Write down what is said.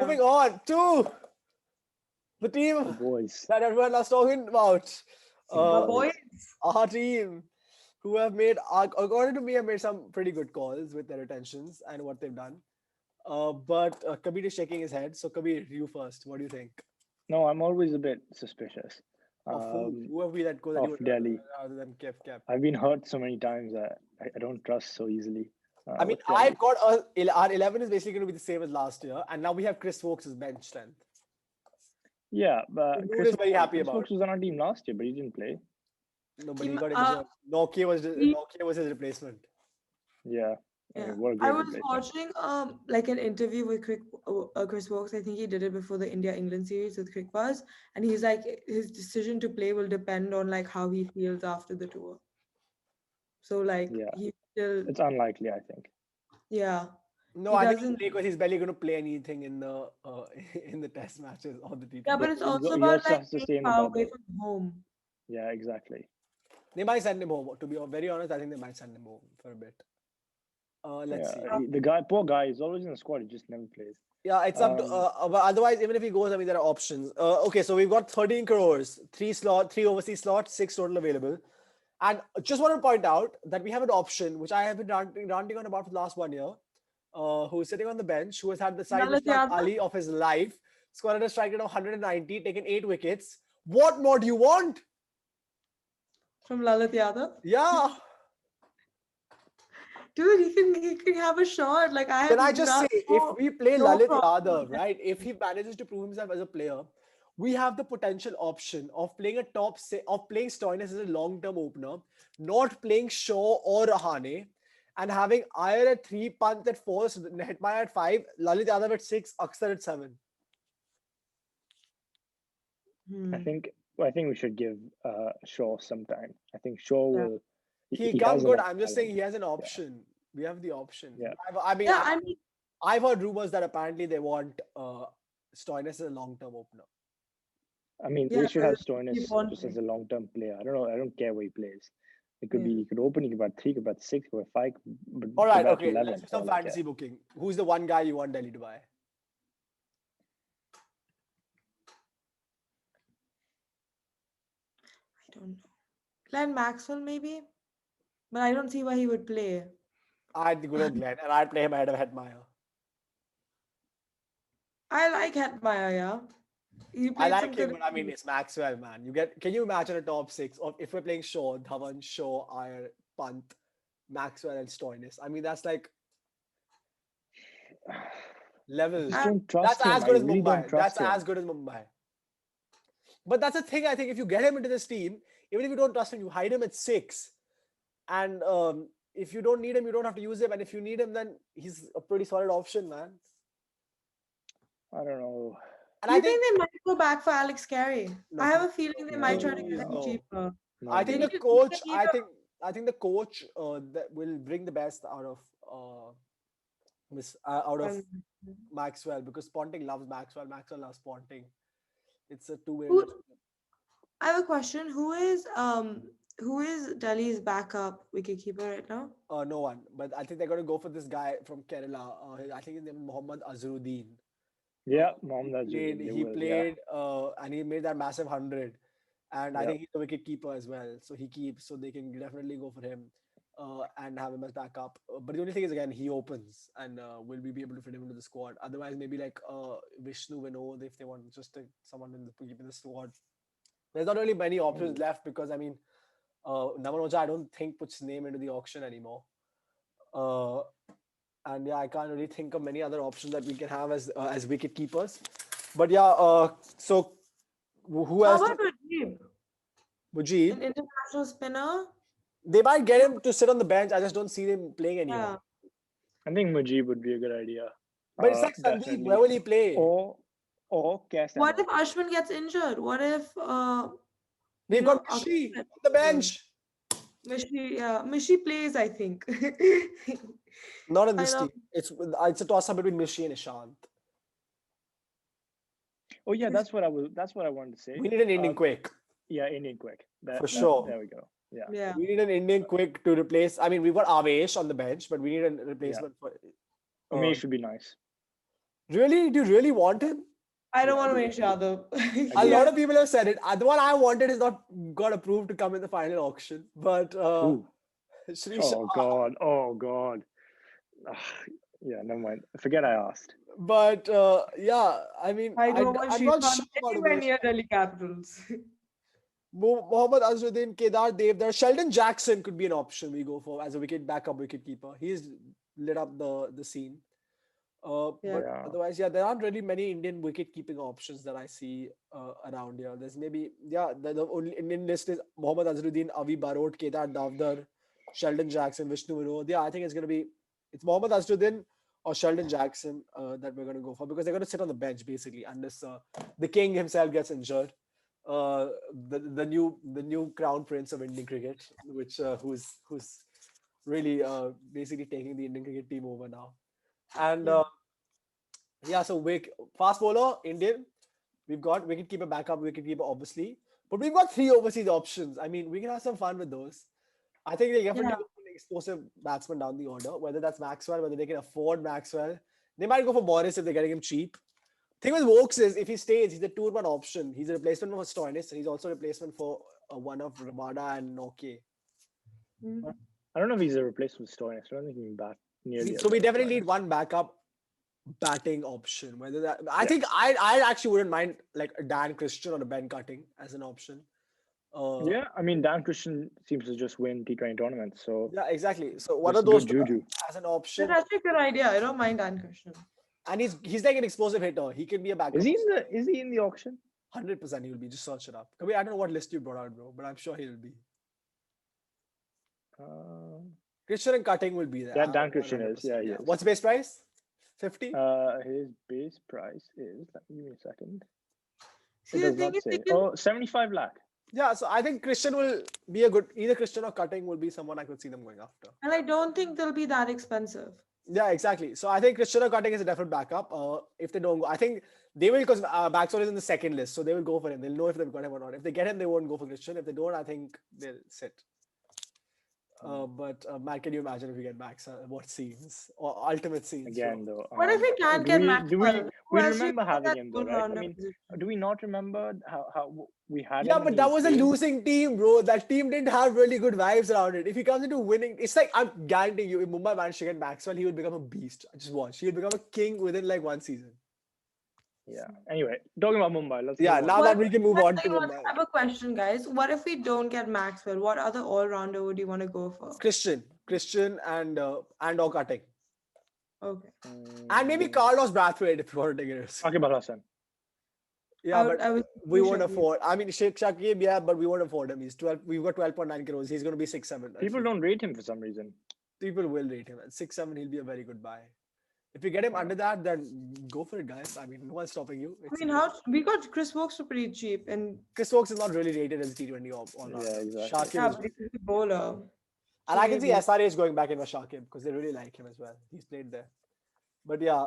Moving on to the The team boys. that everyone was talking about. My boys. Our team, who have made, according to me, have made some pretty good calls with their retentions and what they've done. But Kabir is shaking his head. So Kabir, you first. What do you think? No, I'm always a bit suspicious Of who? Who have we that go that you of would Delhi. rather than Kev? I've been hurt so many times that I don't trust so easily. I mean, With Delhi. I've got our 11 is basically going to be the same as last year, and now we have Chris Wokes' bench strength. Yeah, but Noor is very happy Chris about. Wokes was on our team last year, but he didn't play. No, but he got injured. Nokia was his replacement. Yeah. Yeah. What a great I was replacement. watching like an interview with Chris Wokes. I think he did it before the India-England series with Crickbuzz, and he's like his decision to play will depend on like how he feels after the tour. So like Yeah. he still It's unlikely, I think. yeah. No, He I think doesn't- because he's barely going to play anything in the in the test matches or the T20. Yeah, but it's He also he about also like has to being stay in the far bubble. away from home. Yeah, exactly. They might send him home. To be very honest, I think they might send him home for a bit. Let's see. The poor guy, is always in the squad. He just never plays. Yeah, it's up to. But otherwise, even if he goes, I mean, there are options. Okay, so we've got 13 crores, three overseas slots, 6 total available. And just want to point out that we have an option which I have been ranting on about for the last 1 year. Who is sitting on the bench, who has had the side Ali of his life, scored a strike rate of 190, taken 8 wickets. What more do you want? From Lalit Yadav? Yeah. Dude, he can have a shot. Like Can I just say, if we play Lalit Yadav, right? If he manages to prove himself as a player, we have the potential option of playing playing Stoinis as a long-term opener, not playing Shaw or Ahaan, and having Iyer at 3, Pant at 4, Hetmaya at 5, Lalit Yadav at 6, Aksar at 7. I think we should give Shaw some time. I think Shaw will. He comes good. I'm just saying he has an option. Yeah. We have the option. Yeah. I've heard rumors that apparently they want Stoinis as a long-term opener. I mean, they should have Stoinis just as a long-term player. I don't know. I don't care where he plays. It could be. He could open. He could bat 3. He could bat 6. He could bat 5. All right. Okay. 11, let's do some fantasy booking. Who's the one guy you want Delhi to buy? I don't know. Glenn Maxwell, maybe? But I don't see why he would play. I'd go Glenn, and I'd play him ahead of Hetmaya. I like Hetmaya, yeah. I like him, but I mean, it's Maxwell, man. Can you imagine a top 6 of if we're playing Shaw, Dhawan, Shaw, Iyer, Pant, Maxwell, and Stoinis? I mean, that's like level. That's as good as Mumbai. That's as good as Mumbai. But that's the thing. I think if you get him into this team, even if you don't trust him, you hide him at 6, and if you don't need him, you don't have to use him. And if you need him, then he's a pretty solid option, man. I don't know. And I think they might go back for Alex Carey. No, I have a feeling they might try to get him cheaper. No, I think the coach. I think the coach that will bring the best out of Maxwell, because Ponting loves Maxwell. Maxwell loves Ponting. It's a two-way. I have a question. Who is Delhi's backup wicketkeeper right now? No one. But I think they're going to go for this guy from Kerala. I think his name is Mohammad Azharuddin. Yeah, Mohammad Azharuddin. He played and he made that massive 100. And I think he's a wicketkeeper as well. So he keeps. So they can definitely go for him and have him as backup. But the only thing is, again, he opens. And will we be able to fit him into the squad? Otherwise, maybe like Vishnu Vinod, if they want just someone to keep in the squad. There's not really many options left because, I mean, Naman Oja, I don't think puts his name into the auction anymore. And yeah, I can't really think of many other options that we can have as wicket keepers. But yeah, so who else? How about Mujib? An international spinner? They might get him to sit on the bench. I just don't see him playing anymore. Yeah. I think Mujib would be a good idea. But it's like Sandeep, where will he play? Or Cass. What if Ashwin gets injured? What if we've got Mishi on the bench? Mishi plays, I think. Not in this team. It's a toss-up between Mishi and Ishant. Oh yeah, that's what I wanted to say. We need an Indian quick. Yeah, Indian quick. For sure. There we go. Yeah. We need an Indian quick to replace. I mean, we've got Avesh on the bench, but we need a replacement for. Umesh should be nice. Really? Do you really want him? I don't want to make Yadav. A lot of people have said it. The one I wanted is not got approved to come in the final auction, but Shri Oh God! Oh God! Yeah, never mind. Forget I asked. But yeah, I mean, I don't want I'm not Shrikant sure about anywhere this. near Delhi Capitals. Mohammad Azharuddin, Kedar Devdar, Sheldon Jackson could be an option we go for as a backup wicket keeper. He's lit up the scene. But otherwise, yeah, there aren't really many Indian wicket keeping options that I see around here. There's maybe, the only Indian list is Mohammad Azharuddin, Avi Barot, Kedar Davdar, Sheldon Jackson, Vishnu Vinod. Yeah, I think it's Mohammad Azharuddin or Sheldon Jackson that we're going to go for, because they're going to sit on the bench basically unless the king himself gets injured. The new crown prince of Indian cricket, which who's really basically taking the Indian cricket team over now. And so fast bowler, Indian. We've got wicketkeeper, backup wicketkeeper, obviously. But we've got 3 overseas options. I mean, we can have some fun with those. I think they definitely go for an explosive batsman down the order, whether that's Maxwell, whether they can afford Maxwell. They might go for Morris if they're getting him cheap. Thing with Vokes is, if he stays, he's a 2-1 option. He's a replacement for Stoinis, and he's also a replacement for one of Ramada and Noke. I don't know if he's a replacement for Stoinis. I don't think he can bat nearly. So we definitely need one backup batting option. Whether that, I think I actually wouldn't mind like a Dan Christian or a Ben Cutting as an option. Yeah, I mean, Dan Christian seems to just win T20 tournaments. So yeah, exactly. So one of those juju as an option. That's actually a good idea. I don't mind Dan Christian. And he's like an explosive hitter. He can be a backup. Is he in the auction? 100% he will be. Just search it up. Kabir, I don't know what list you brought out, bro, but I'm sure he will be. Christian and Cutting will be there. Yeah, Dan Christian is. Yeah, yeah. What's the base price? 50? His base price is, give me a second. See, it does not say. 75 lakh. Yeah, so I think Christian will be either Christian or Cutting will be someone I could see them going after. And I don't think they'll be that expensive. Yeah, exactly. So I think Christian or Cutting is a definite backup. If they don't go, I think they will, because Maxwell is in the second list, so they will go for him. They'll know if they've got him or not. If they get him, they won't go for Christian. If they don't, I think they'll sit. But Matt, can you imagine if we get Max? What scenes or ultimate scenes? Again, though. What if we can't get Max? Do we remember having him though, right? I mean, do we not remember how we had him? Yeah, but that was a losing team, bro. That team didn't have really good vibes around it. If he comes into winning, it's like, I'm guaranteeing you, if Mumbai managed to get Maxwell, he would become a beast. Just watch. He'll become a king within like one season. Yeah. Anyway, talking about Mumbai, let's. Now that we can move on to Mumbai. I have a question, guys. What if we don't get Maxwell? What other all-rounder would you want to go for? Christian, and or Cutting. Okay. And maybe Carlos Brathwaite if you want to take it. Shakib Al Hasan. Yeah, but we won't afford. I mean, Shakib, yeah, but we won't afford him. He's 12. We've got 12.9 crores. He's going to be 6-7. People don't rate him for some reason. People will rate him at 6-7. He'll be a very good buy. If you get him under that, then go for it, guys. I mean, no one's stopping you. We got Chris Vokes for pretty cheap, and Chris Vokes is not really rated as a T20 or not. Yeah, exactly. Shakib is a bowler. And I can see SRH going back in for Shakib because they really like him as well. He's played there. But yeah.